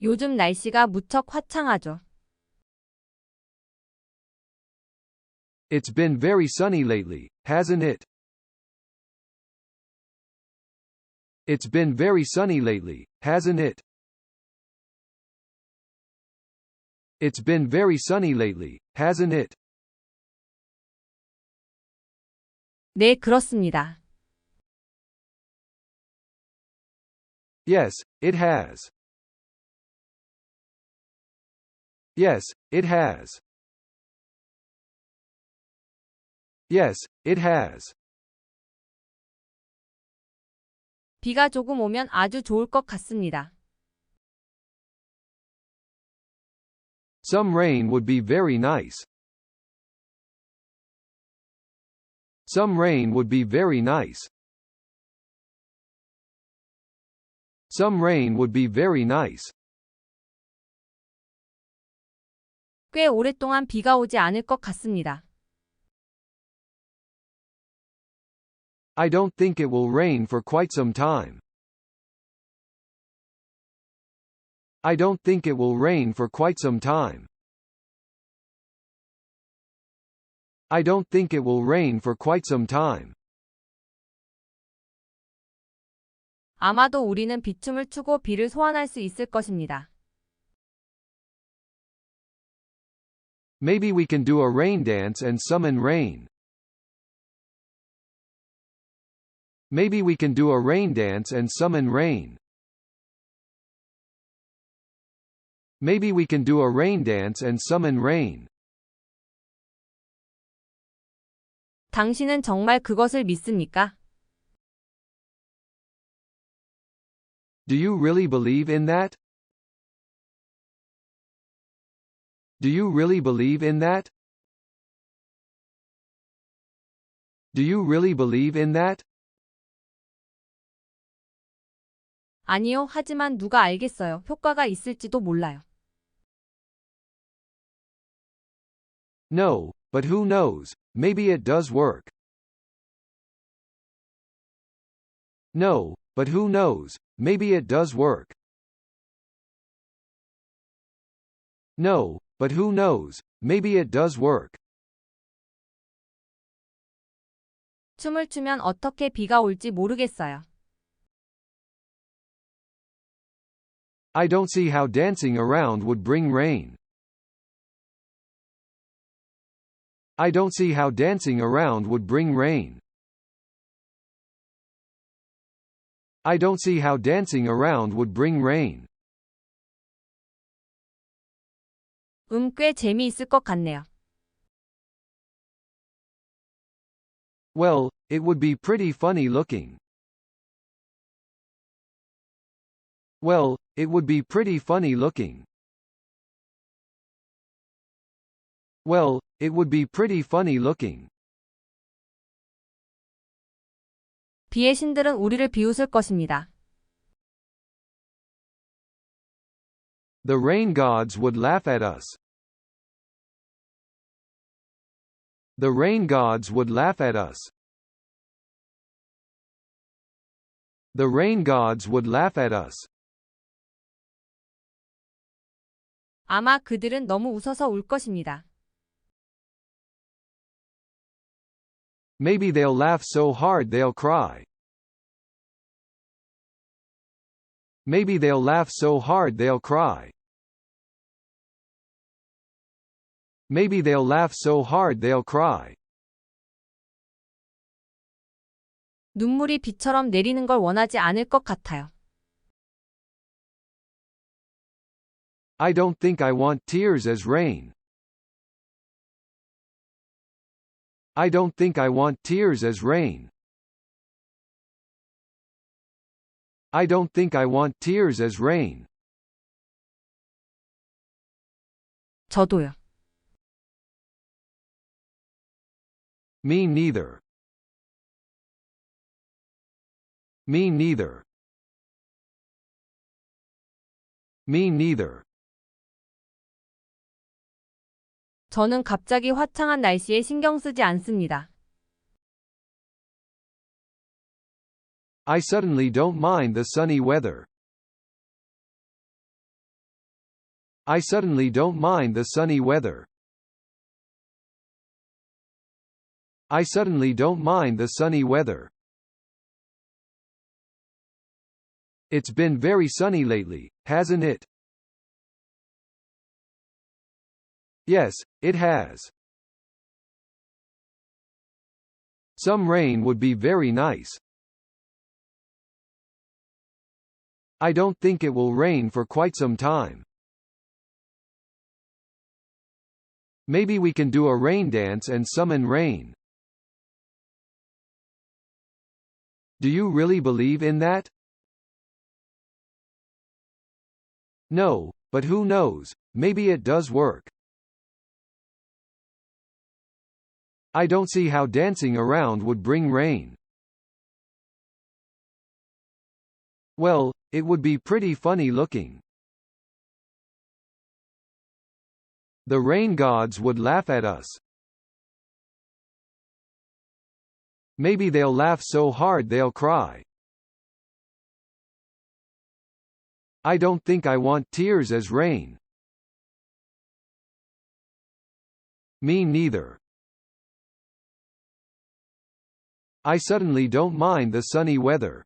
요즘 날씨가 무척 화창하죠. It's been very sunny lately, hasn't it? It's been very sunny lately, hasn't it? It's been very sunny lately, hasn't it? 네, 그렇습니다. Yes, it has. Yes, it has. Yes, it has. 비가 조금 오면 아주 좋을 것 같습니다. Some rain would be very nice. Some rain would be very nice. Some rain would be very nice. 꽤 오랫동안 비가 오지 않을 것 같습니다. I don't think it will rain for quite some time. I don't think it will rain for quite some time. I don't think it will rain for quite some time. 아마도 우리는 비춤을 추고 비를 소환할 수 있을 것입니다. Maybe we can do a rain dance and summon rain. Maybe we can do a rain dance and summon rain. Maybe we can do a rain dance and summon rain. 당신은 정말 그것을 믿습니까? Do you really believe in that? Do you really believe in that? Do you really believe in that? 아니요, 하지만 누가 알겠어요. 효과가 있을지도 몰라요. No, but who knows, maybe it does work. No, but who knows, maybe it does work. No, but who knows, maybe it does work. 춤을 추면 어떻게 비가 올지 모르겠어요. I don't see how dancing around would bring rain. I don't see how dancing around would bring rain. I don't see how dancing around would bring rain. 꽤 재미있을 것 같네요. Well, it would be pretty funny looking. Well, it would be pretty funny looking. Well, it would be pretty funny looking. 비의 신들은 우리를 비웃을 것입니다. The rain gods would laugh at us. The rain gods would laugh at us. The rain gods would laugh at us. 아마 그들은 너무 웃어서 울 것입니다. Maybe they'll laugh so hard they'll cry. Maybe they'll laugh so hard they'll cry. Maybe they'll laugh so hard they'll cry. 눈물이 비처럼 내리는 걸 원하지 않을 것 같아요. I don't think I want tears as rain. I don't think I want tears as rain. I don't think I want tears as rain. 저도요. Me neither. Me neither. Me neither. 저는 갑자기 화창한 날씨에 신경 쓰지 않습니다. I suddenly don't mind the sunny weather. I suddenly don't mind the sunny weather. I suddenly don't mind the sunny weather. It's been very sunny lately, hasn't it? Yes, it has. Some rain would be very nice. I don't think it will rain for quite some time. Maybe we can do a rain dance and summon rain. Do you really believe in that? No, but who knows, maybe it does work. I don't see how dancing around would bring rain. Well, it would be pretty funny looking. The rain gods would laugh at us. Maybe they'll laugh so hard they'll cry. I don't think I want tears as rain. Me neither. I suddenly don't mind the sunny weather.